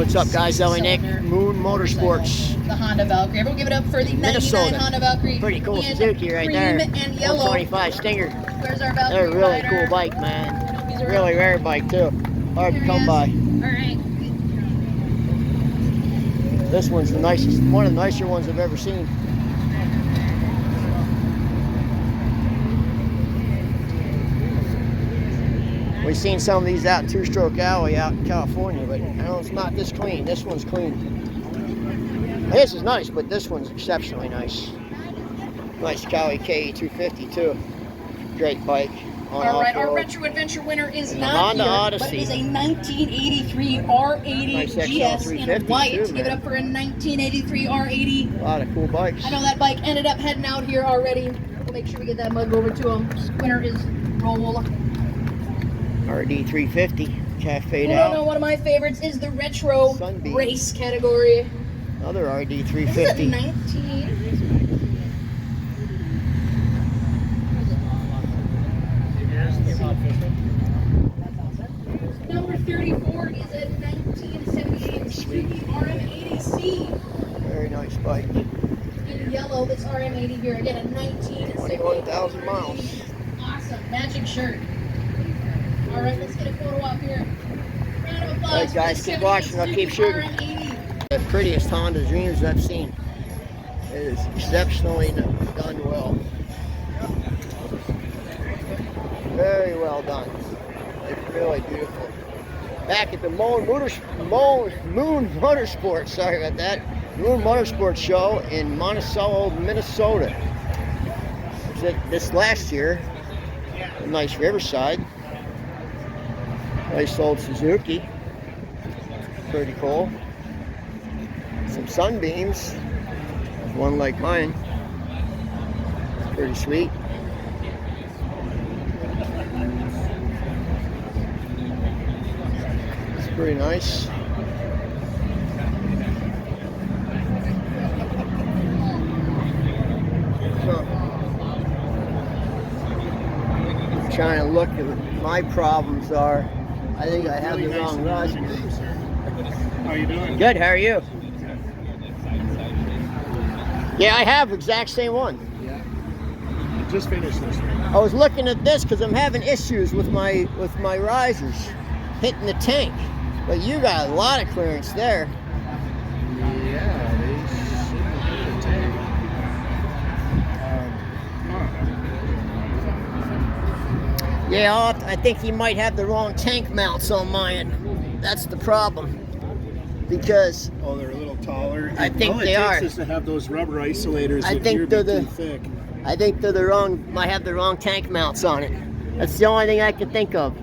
What's up, guys? Ellie Nick, Moon Motorsports. The Honda Valkyrie. Everyone give it up for the Minnesota. 99 Honda Valkyrie. Pretty cool Suzuki right there. And yellow. 125 Stinger. Where's our Valkyrie? They're a really rider? cool bike, man. Really rare bike, too. Hard to come by. Alright. This one's the nicest, one of the nicer ones I've ever seen. We've seen some of these out in Two Stroke Alley out in California, but I know it's not this clean. This one's clean. This is nice, but this one's exceptionally nice. Nice Cali KE250 too. Great bike. Alright, our Retro Adventure winner is not Honda here, Odyssey. but it is a 1983 R80 Nice GS in white. too, Give it up for a 1983 R80. A lot of cool bikes. I know that bike ended up heading out here already. We'll make sure we get that mug over to him. Winner is Roll. RD 350, cafe No, out. no, one of my favorites is the retro Sunbeam. race category. Another RD This is 350. a 19. Number 34 is a 1978 Suzuki RM80C. Very nice bike. In yellow, this RM80 here again, a 1978. 21,000 miles. Awesome, matching shirt. All right, let's get a photo op here. Round of applause. All right, guys, keep watching. I'll keep shooting. RM80. The prettiest Honda Dreams I've seen. It is exceptionally done well. Very well done. It's really beautiful. Back at the Moon Motorsports, sorry about that. Moon Motorsports show in Monticello, Minnesota. This last year, a nice Riverside. Nice old Suzuki. Pretty cool. Some Sunbeams. One like mine. Pretty sweet. It's pretty nice. Trying to look at what my problems are. I think I have the wrong raspberries. How are you doing? Good, how are you? Yeah, I have the exact same one. Yeah. I just finished this one. I was looking at this because I'm having issues with my risers hitting the tank. But you got a lot of clearance there. Yeah, they shouldn't hit the tank. Yeah, I think you might have the wrong tank mounts on mine. That's the problem. Because Oh, they're a little taller. I think all they are. All it takes is to have those rubber isolators. I if think you're they're too the- thick. I think they're the wrong, might have the wrong tank mounts on it. That's the only thing I can think of.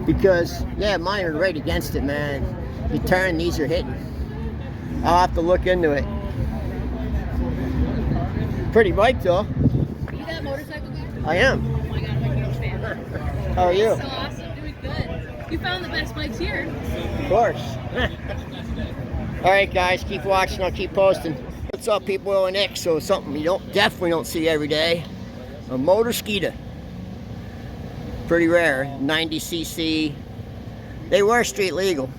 Because, yeah, mine are right against it, man. You turn, these are hitting. I'll have to look into it. Pretty bike, though. Are you that motorcycle guy? I am. Oh my god, I'm a huge fan. How are you? So awesome, doing good. You found the best bikes here. Of course. All right, guys, keep watching. I'll keep posting. What's up, people? Ellie Nick. So something you definitely don't see every day. A motor skeeter. Pretty rare. 90cc. They were street legal.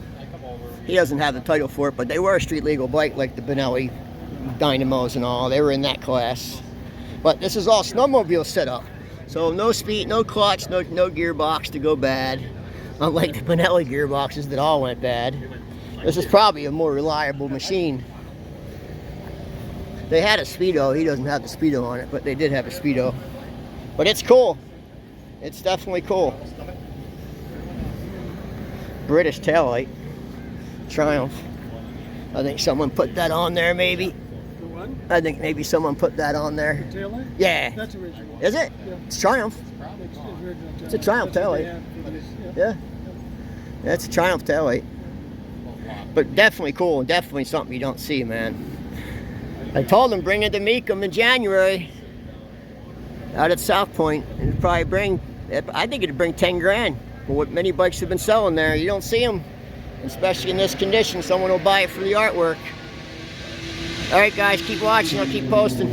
He doesn't have the title for it, but they were a street legal bike like the Benelli Dynamos and all. They were in that class. But this is all snowmobile setup. So no speed, no clutch, no gearbox to go bad. Unlike the Benelli gearboxes that all went bad. This is probably a more reliable machine. They had a Speedo. He doesn't have the Speedo on it, but they did have a Speedo. But it's cool. It's definitely cool. British taillight. Triumph. I think someone put that on there, maybe. The one? I think maybe someone put that on there. Taillight? Yeah. That's original. Is it? Yeah. It's Triumph. It's original. It's a Triumph That's what they taillight. have for this, Yeah. That's a Triumph taillight. But definitely cool, and definitely something you don't see, man. I told him bring it to Meekum in January. Out at South Point. It'd probably bring, I think it'd bring 10 grand for what many bikes have been selling there. You don't see them, especially in this condition. Someone will buy it for the artwork. All right, guys, keep watching. I'll keep posting.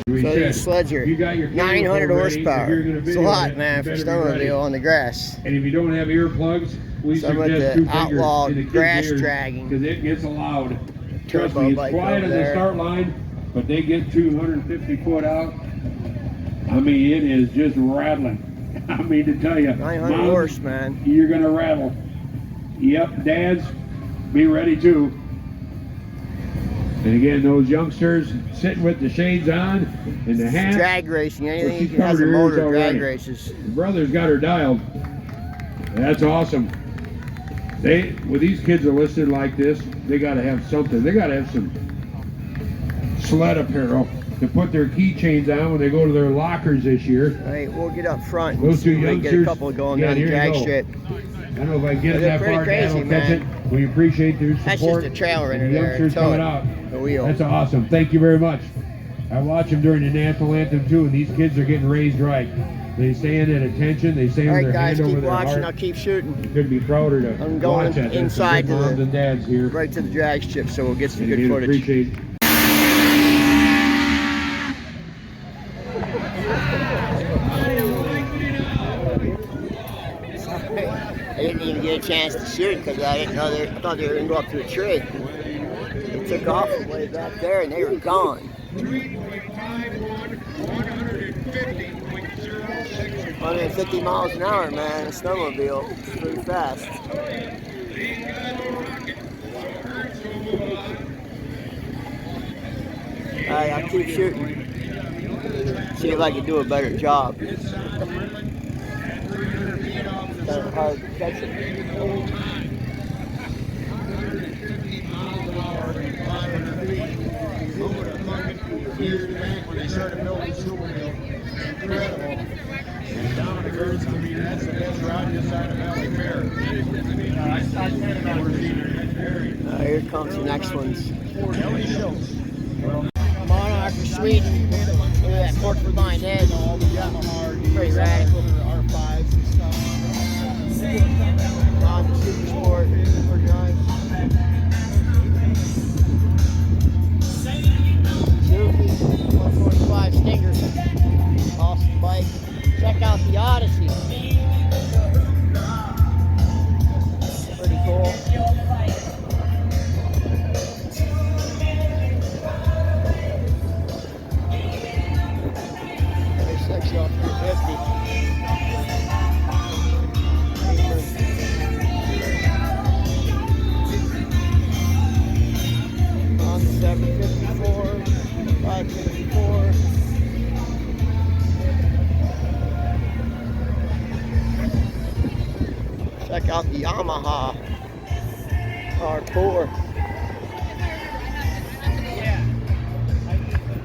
So these sleds are 900 horsepower. It's a lot, man, for snowmobile on the grass. And if you don't have earplugs, we Some of suggest the 2 fingers outlaw in the kids' grass ears, dragging. because it gets loud. Trust Turbo me, it's bike quiet over at the there. start line, but they get 250 foot out. I mean, it is just rattling. I mean, to tell you, 900 Moms, horse, man. you're gonna rattle. Yep, dads, be ready too. And again, those youngsters sitting with the shades on and the hat. Drag racing, anything she's that has a covered her ears motor, drag already. races. The brother's got her dialed. That's awesome. When these kids are listed like this, they gotta have something. They gotta have some sled apparel to put their keychains on when they go to their lockers this year. All right, we'll get up front and Those see two if we can get a youngsters, couple going yeah, down the here you drag go. strip. I don't know if I can get it They're that pretty far, Dad crazy, will catch man. it. We appreciate their That's support. just a trailer in and the there. youngsters tow coming it, out. the wheel. That's awesome. Thank you very much. I watch them during the national anthem too, and these kids are getting raised right. They stand at attention. They stand All with right, their guys, hand over keep their watching. heart. I'll keep shooting. Couldn't be prouder to I'm going watch that. There's some inside good to moms the- and dads here. Right to the drag strip, so we'll get some And good again, footage. appreciate. I didn't even get a chance to shoot because I didn't know I thought they were going to go up to a tree. They took off from way back there and they were gone. 150 miles an hour, man, a snowmobile. It's pretty fast. Alright, I'll keep shooting. See if I can do a better job. It's kind of hard to catch it. Years back when they started building Snowmobile, incredible. And down in the Kurds, I mean, that's the best ride this side of Valley Fair. Here comes the next ones. Monarch of Sweden. Look at that porcupine head. Pretty radical. R5s and stuff. Honda Super Sport. Super nice. Suzuki 145 Stinger. Awesome bike. Check out the Odyssey. Pretty cool. Very sexy off 350. On the 754, 554. Check out the Yamaha R4.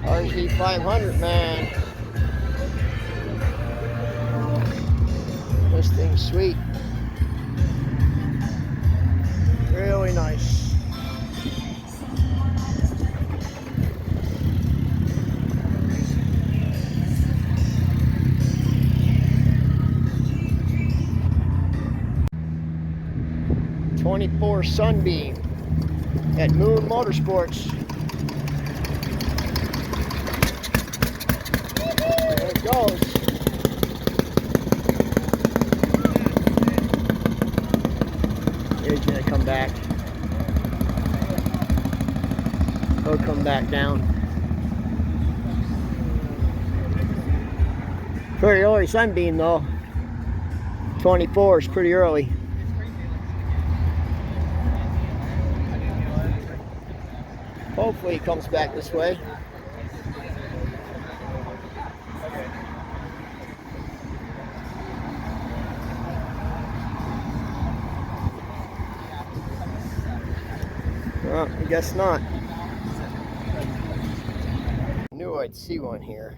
RZ 500, man. This thing's sweet. Really nice. '24 Sunbeam at Moon Motorsports. There it goes. It's gonna come back. It'll come back down. Pretty early Sunbeam though. 24 is pretty early. Hopefully it comes back this way. Well, I guess not. I knew I'd see one here.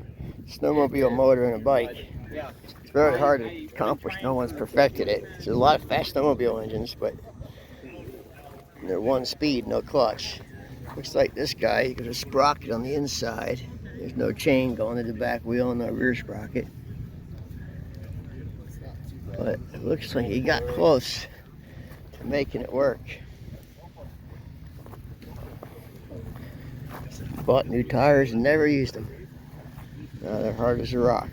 Snowmobile motor and a bike. It's very hard to accomplish. No one's perfected it. There's a lot of fast snowmobile engines, but they're one speed, no clutch. Looks like this guy, you got a sprocket on the inside. There's no chain going to the back wheel and no rear sprocket. But it looks like he got close to making it work. Bought new tires and never used them. Now they're hard as a rock.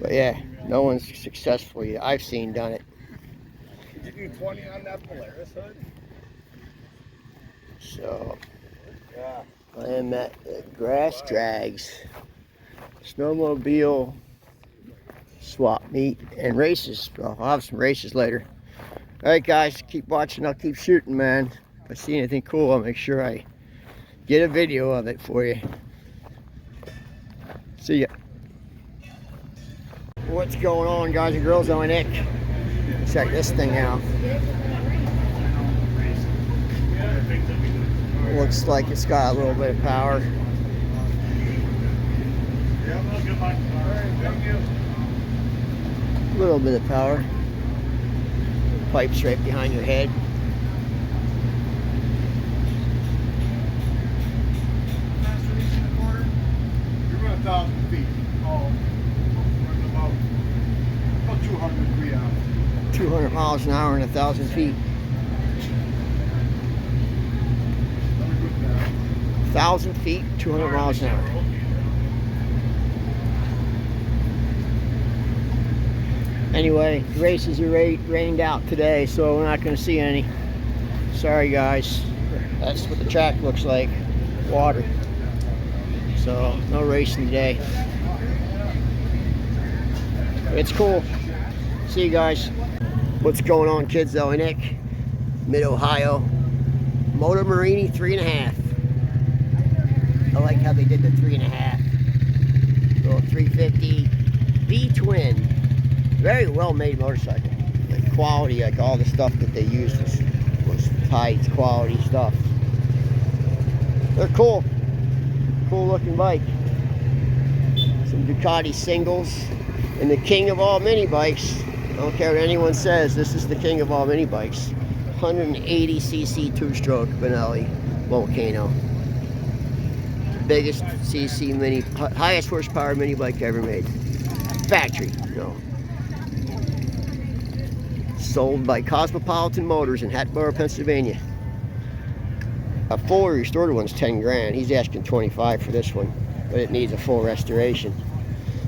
But yeah, no one's successfully I've seen done it. Did you do 20 on that Polaris hood? So Yeah. I am at the Grass Drags Snowmobile swap meet and races. Well, I'll have some races later. Alright guys, keep watching, I'll keep shooting, man. If I see anything cool, I'll make sure I get a video of it for you. See ya. What's going on, guys and girls? I'm Nick. Check this thing out. Looks like it's got a little bit of power. A little bit of power. Pipes right behind your head. You're running 1,000 feet. Oh, running about 203 hours. 200 miles an hour and 1,000 feet. 1,000 feet, 200 miles an hour. Anyway, races are rained out today, so we're not going to see any. Sorry guys, that's what the track looks like, water. So no racing today. But it's cool. See you guys. What's going on, kids? Though, Nick, Mid-Ohio, Moto Marini 3.5. I like how they did the 3.5. Little 350 V-twin. Very well made motorcycle. Like quality, like all the stuff that they used was high quality stuff. They're cool. Cool looking bike. Some Ducati singles. And the king of all mini bikes. I don't care what anyone says, this is the king of all mini bikes. 180cc two-stroke Benelli Volcano. Biggest CC mini, highest horsepower mini bike ever made. Factory, no. Sold by Cosmopolitan Motors in Hatboro, Pennsylvania. A full restored one's 10 grand. He's asking 25 for this one, but it needs a full restoration.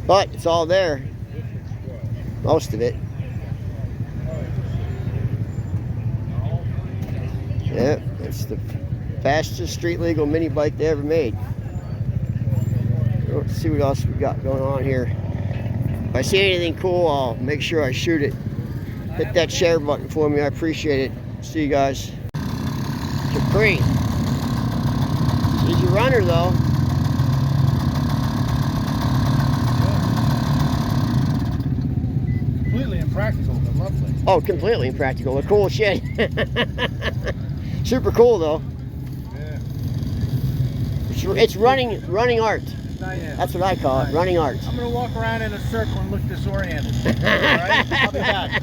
But it's all there, most of it. Yep, it's the fastest street legal mini bike they ever made. Let's see what else we got going on here. If I see anything cool, I'll make sure I shoot it. Hit that share button for me, I appreciate it. See you guys. Capri. Easyrunner though. Completely impractical, but lovely. Oh, completely impractical. A cool shit. Super cool though. Yeah. It's running art. Not yet. That's what I call it, running art. I'm gonna walk around in a circle and look disoriented. Alright? I'll be back.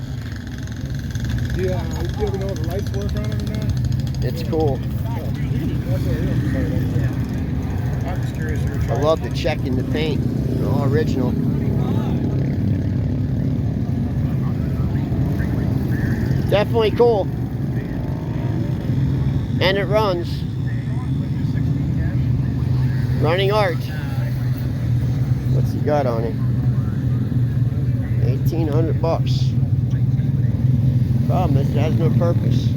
Do you ever know if the lights work on it or not? It's cool. I'm just curious if you're I love the check in the paint. All original. Definitely cool. And it runs. Running art. What's he got on it? 1,800 bucks. Problem is it has no purpose.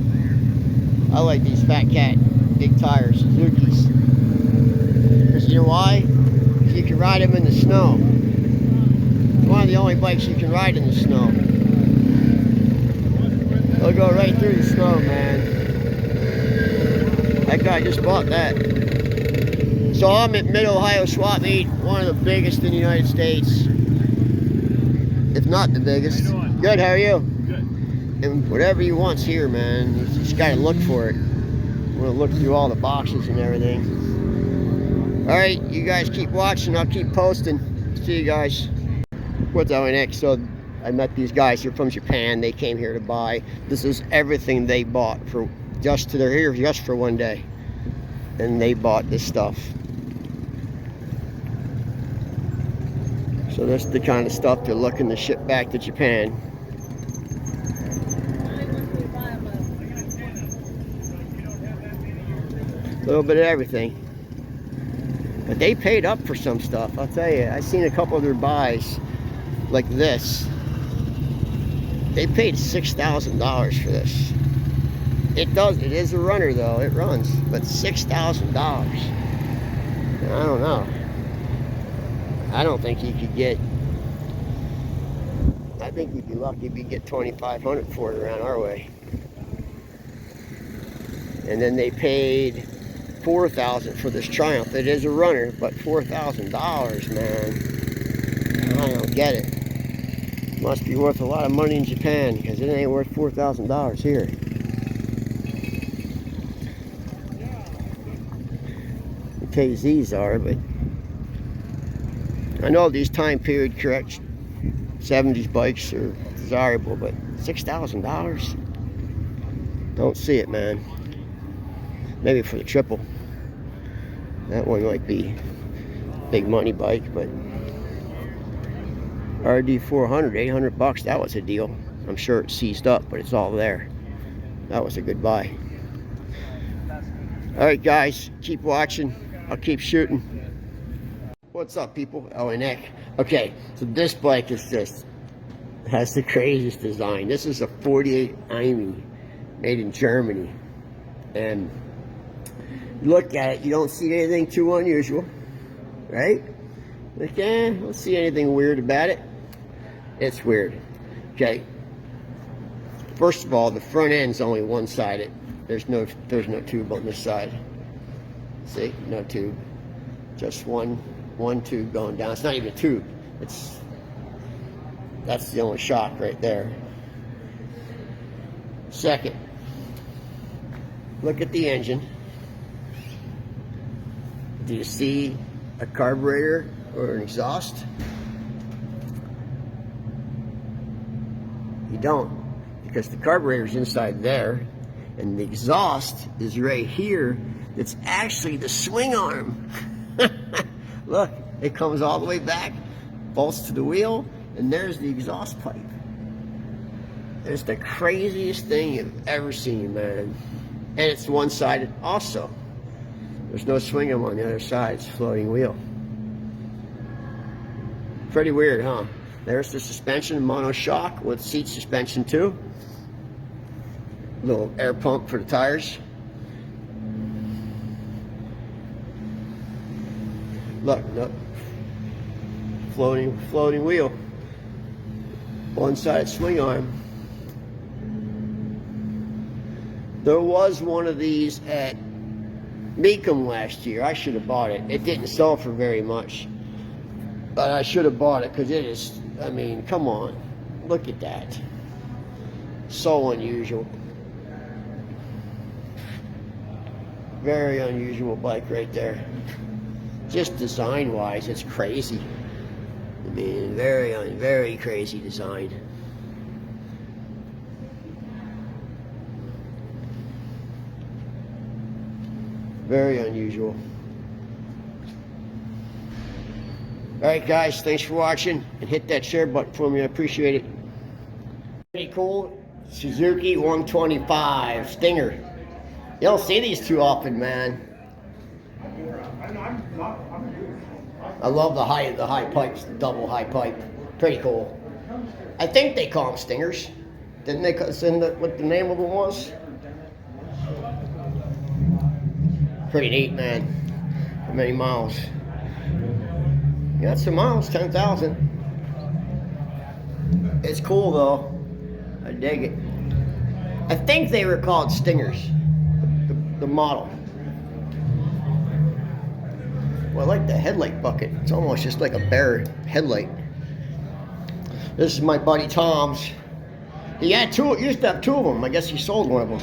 I like these Fat Cat big tires, Suzuki's. Because you know why? Because you can ride them in the snow. It's one of the only bikes you can ride in the snow. They'll go right through the snow, man. That guy just bought that. So I'm at Mid-Ohio Swap Meet, one of the biggest in the United States. If not the biggest. How you doing? Good, how are you? Good. And whatever you want's here, man. You just gotta look for it. We'll look through all the boxes and everything. Alright, you guys keep watching, I'll keep posting. See you guys. What's up next? So I met these guys, they're from Japan, they came here to buy. This is everything they bought for they're here just for one day. And they bought this stuff. So that's the kind of stuff they're looking to ship back to Japan. A little bit of everything. But they paid up for some stuff, I'll tell you. I've seen a couple of their buys like this. They paid $6,000 for this. It is a runner though, it runs, but $6,000. I don't know. I don't think you could get, I think you'd be lucky if you get $2,500 for it around our way. And then they paid $4,000 for this Triumph. It is a runner, but $4,000, man. I don't get it. Must be worth a lot of money in Japan, because it ain't worth $4,000 here. Okay, these are, but I know these time period correct 70s bikes are desirable, but $6,000? Don't see it, man. Maybe for the triple. That one might be a big money bike, but RD 400, $800, that was a deal. I'm sure it's seized up, but it's all there. That was a good buy. All right, guys, keep watching. I'll keep shooting. What's up, people? Oh, and Nick. Okay, so this bike is just has the craziest design. This is a 48 Imi, made in Germany, and look at it, you don't see anything too unusual, right? Like, don't see anything weird about it. It's weird. Okay. First of all, the front end's only one-sided. There's no tube on this side. See, no tube. Just one tube going down. It's not even a tube. That's the only shock right there. Second, look at the engine. Do you see a carburetor or an exhaust? You don't, because the carburetor's inside there, and the exhaust is right here. It's actually the swing arm. Look, it comes all the way back, bolts to the wheel, and there's the exhaust pipe. It's the craziest thing you've ever seen, man. And it's one-sided also. There's no swing arm on the other side. It's a floating wheel. Pretty weird, huh? There's the suspension, monoshock with seat suspension too. Little air pump for the tires. Look, floating wheel. One-sided swing arm. There was one of these at Mecum last year. I should have bought it. It didn't sell for very much, but I should have bought it because it is, I mean, come on, look at that. So unusual. Very unusual bike right there. Just design wise, it's crazy. I mean, very crazy design. Very unusual. Alright guys, thanks for watching, and hit that share button for me, I appreciate it. Pretty cool Suzuki 125 Stinger. You don't see these too often, man. I love the high pipes, the double high pipe. Pretty cool. I think they call them Stingers. Didn't they send what the name of them was? Pretty neat, man. How many miles? You got some miles, 10,000. It's cool though. I dig it. I think they were called Stingers, the model. Well, I like the headlight bucket. It's almost just like a bare headlight. This is my buddy Tom's. He had two, used to have two of them. I guess he sold one of them.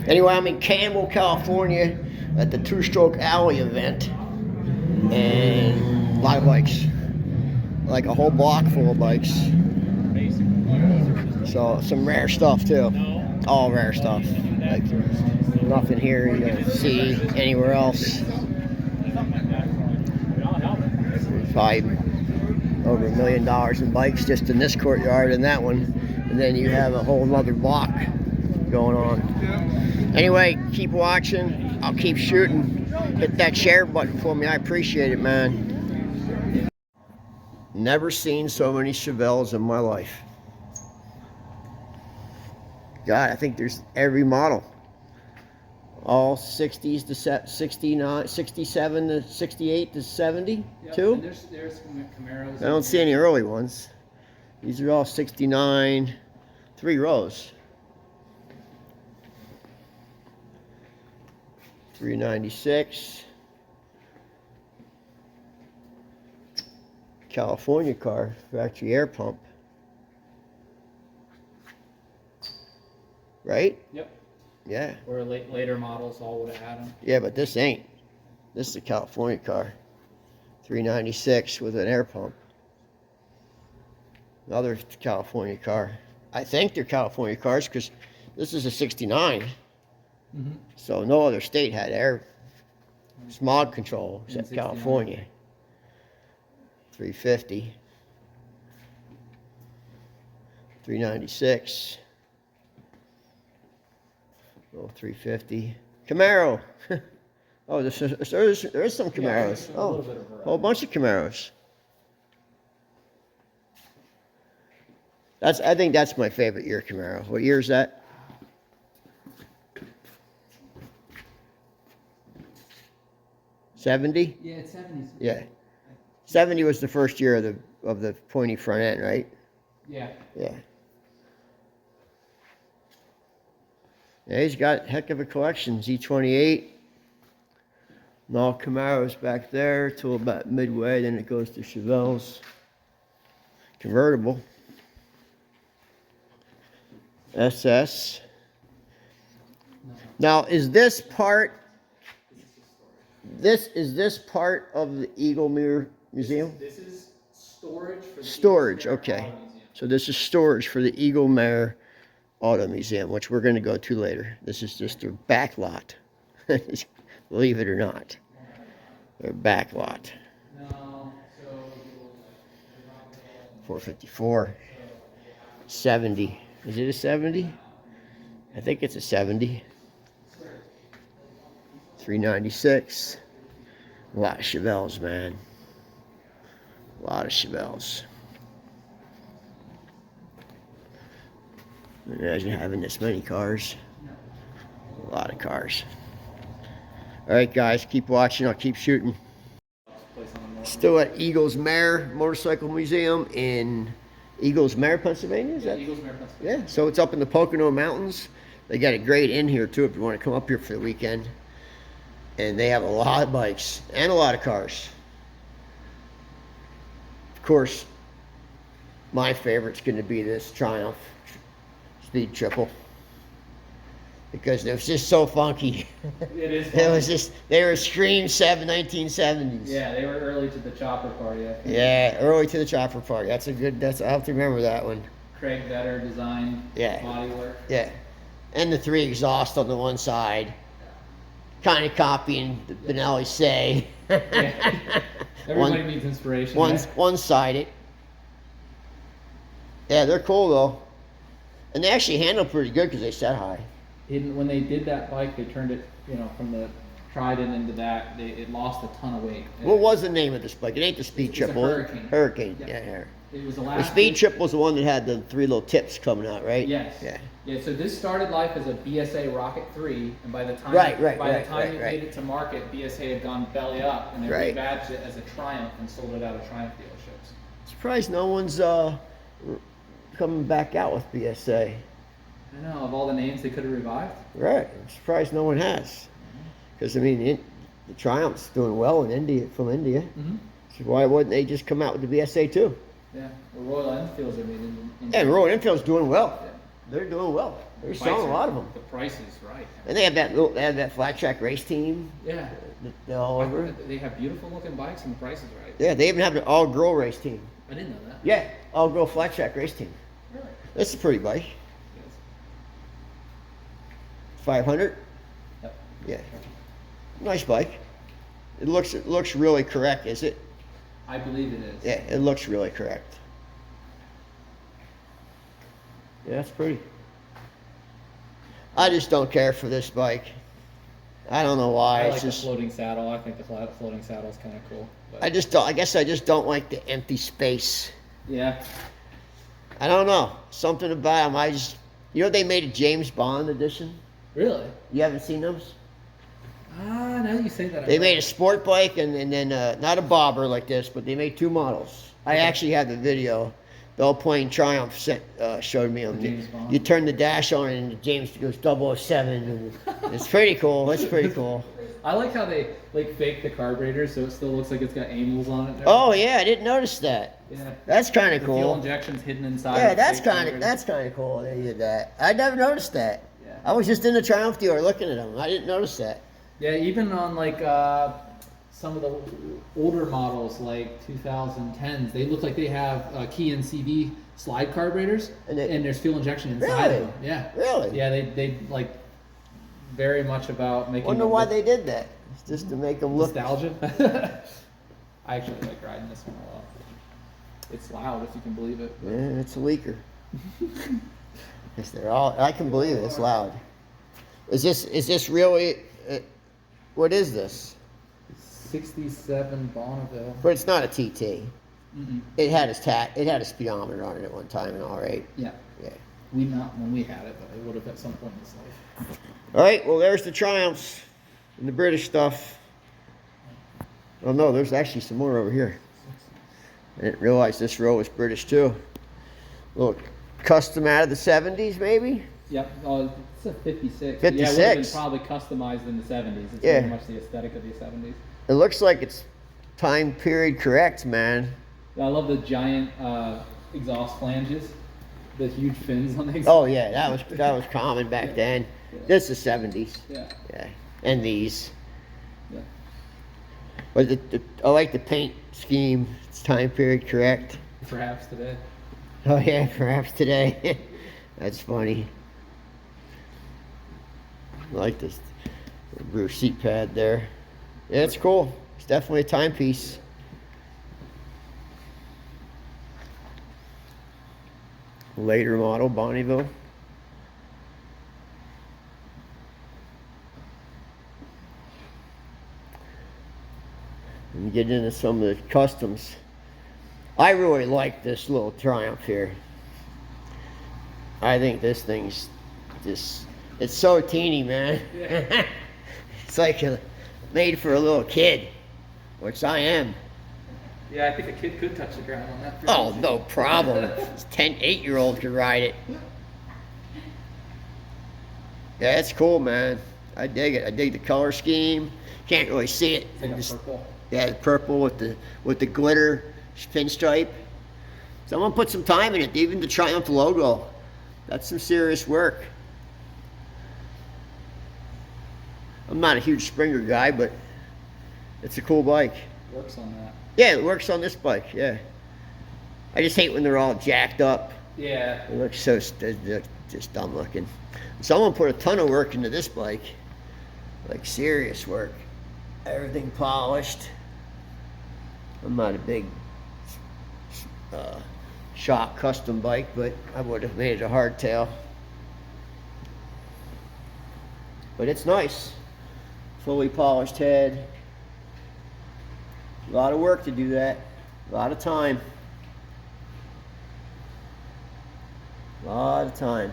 Anyway, I'm in Campbell, California at the Two-Stroke Alley event. And a lot of bikes. Like a whole block full of bikes. So some rare stuff too. All rare stuff. Like nothing here you don't see anywhere else. Probably over $1 million in bikes just in this courtyard and that one. And then you have a whole other block going on. Anyway, keep watching. I'll keep shooting. Hit that share button for me. I appreciate it, man. Never seen so many Chevelles in my life. God, I think there's every model. All 60s to 69, 67 to 68 to 70 Yep, too. and there's Camaros. I don't see any early ones. These are all 69, 3 rows. 396. California car, factory air pump. Right? Yep. Yeah. Or later models all would have had them. Yeah, but this ain't. This is a California car. 396 with an air pump. Another California car. I think they're California cars because this is a 69. Mm-hmm. So no other state had air smog control except 69. California. 350. 396. Oh, 350. Camaro. Oh, there is some Camaros. Yeah, a Oh, little bit of variety. a whole bunch of Camaros. I think that's my favorite year Camaro. What year is that? '70? Yeah, it's 70s. Yeah. 70 was the first year of the pointy front end, right? Yeah. Yeah. Yeah, he's got a heck of a collection. Z28. And all Camaros back there till about midway. Then it goes to Chevelles. Convertible. SS. Now, is this part... Is this part of the Eagle Mirror Museum? This is storage for the Storage, Eagle Mirror okay. Auto Museum. So this is storage for the Eagle Mirror Auto Museum, which we're going to go to later. This is just their back lot. Believe it or not. Their back lot. No, so 454. 70. Is it a 70? I think it's a 70. 396. A lot of Chevelles, man. A lot of Chevelles. Imagine having this many cars. A lot of cars. Alright guys, keep watching, I'll keep shooting. Still at Eagles Mare Motorcycle Museum in Eagles Mare, Pennsylvania? Is that? Eagles Mirror, Pennsylvania. Yeah, so it's up in the Pocono Mountains. They got a great inn here too if you want to come up here for the weekend. And they have a lot of bikes and a lot of cars. Of course, my favorite's going to be this Triumph Speed Triple. Because it was just so funky. It is. It was just, they were Scream 1970s. Yeah, they were early to the chopper party. I think. Yeah, early to the chopper party. That's a good, I have to remember that one. Craig Vetter designed Yeah. bodywork. Yeah. And the 3 exhaust on the one side. Kind of copying the Benelli Say. Yeah. Everybody needs inspiration. right? One-sided. Yeah, they're cool though. And they actually handle pretty good because they set high. When they did that bike, they turned it, from the Trident into that. It lost a ton of weight. What was the name of this bike? It ain't the Speed It's a Triple. Hurricane. Hurricane, Yeah. yeah. It was the The last. Speed Triple was the one that had the 3 little tips coming out, right? Yes. Yeah. Yeah. So this started life as a BSA Rocket 3, and by the time Right, it right. made it to market, BSA had gone belly up, and they Right. rebadged it as a Triumph and sold it out of Triumph dealerships. Surprised no one's coming back out with BSA. I know, of all the names they could have revived. Right. I'm surprised no one has. Because, I mean, the Triumph's doing well in India, from India. Mm-hmm. So why wouldn't they just come out with the BSA too? Yeah. Well, Royal Enfields are made in And Royal Enfield's doing well. Yeah. They're doing well. They're Bikes selling a are- lot of them. The price is right. And they have that flat track race team. Yeah. They're all over. They have beautiful looking bikes and the price is right. Yeah, they even have an all girl race team. I didn't know that. Yeah, all girl flat track race team. Really? That's a pretty bike. Yes. 500. Yep. Yeah, nice bike. It looks really correct, is it? I believe it is. Yeah, it looks really correct. Yeah, that's pretty. I just don't care for this bike. I don't know why. I It's like just the floating saddle. I think the floating saddle is kind of cool. But I just don't. I guess I just don't like the empty space. yeah. I don't know. Something about them. I just, they made a James Bond edition. Really? You haven't seen those? Ah, now that you say that. They made a sport bike and then not a bobber like this, but they made two models. I actually have the video. Bell Plain Triumph showed me them. James Bond. You turn the dash on and the James goes 007. And it's pretty cool. It's pretty cool. I like how they like fake the carburetor so it still looks like it's got amyls on it. Oh yeah, I didn't notice that. Yeah. That's kind of The fuel cool. injection's hidden inside. Yeah, the that's fake kind of carburetor. cool. They did that. I never noticed that. Yeah. I was just in the Triumph dealer looking at them. I didn't notice that. Yeah, even on like some of the older models, like 2010s, they look like they have key and CV slide carburetors, And and, they- there's fuel injection inside Really? of them. Yeah. Really? Yeah, they like very much about making. Wonder them why look they did that. It's just to make them look. nostalgia. I actually like riding this one a lot. It's loud, if you can believe it. Yeah, it's a leaker. Yes, they're all. I can believe it. It's loud. Is this really? What is this? 67 Bonneville. But it's not a TT. Mm-mm. It had a speedometer on it at one time and all right. Yeah, Yeah. we not when we had it, but it would have at some point in its life. All right. Well, there's the Triumphs and the British stuff. Oh no, there's actually some more over here. I didn't realize this row was British too. Look, custom out of the 70s maybe. Yep. Oh, it's a 56. Yeah, it would have 56. been probably customized in the 70s. It's Yeah. very much the aesthetic of the 70s. It looks like it's time period correct, man. I love the giant exhaust flanges, the huge fins on the exhaust. Oh yeah, that was common back then. This is 70s. Yeah. Yeah, and these. Yeah. But I like the paint scheme. It's time period correct. Perhaps today. Oh yeah, perhaps today. That's funny. I like this rear seat pad there. Yeah, it's cool. It's definitely a timepiece. Later model, Bonneville. And get into some of the customs. I really like this little Triumph here. I think this thing's just, it's so teeny, man. Yeah. It's like made for a little kid, which I am. Yeah, I think a kid could touch the ground on that. Oh, no problem. 8-year-old could ride it. Yeah, it's cool, man. I dig it. I dig the color scheme. Can't really see it. It's like a Just- purple. Yeah, the purple with the glitter pinstripe. Someone put some time in it. Even the Triumph logo. That's some serious work. I'm not a huge Springer guy, but it's a cool bike. Works on that. Yeah, it works on this bike. Yeah. I just hate when they're all jacked up. Yeah. It looks so they're just dumb looking. Someone put a ton of work into this bike, like serious work. Everything polished. I'm not a big shop custom bike, but I would have made it a hardtail. But it's nice. Fully polished head. A lot of work to do that. A lot of time. A lot of time.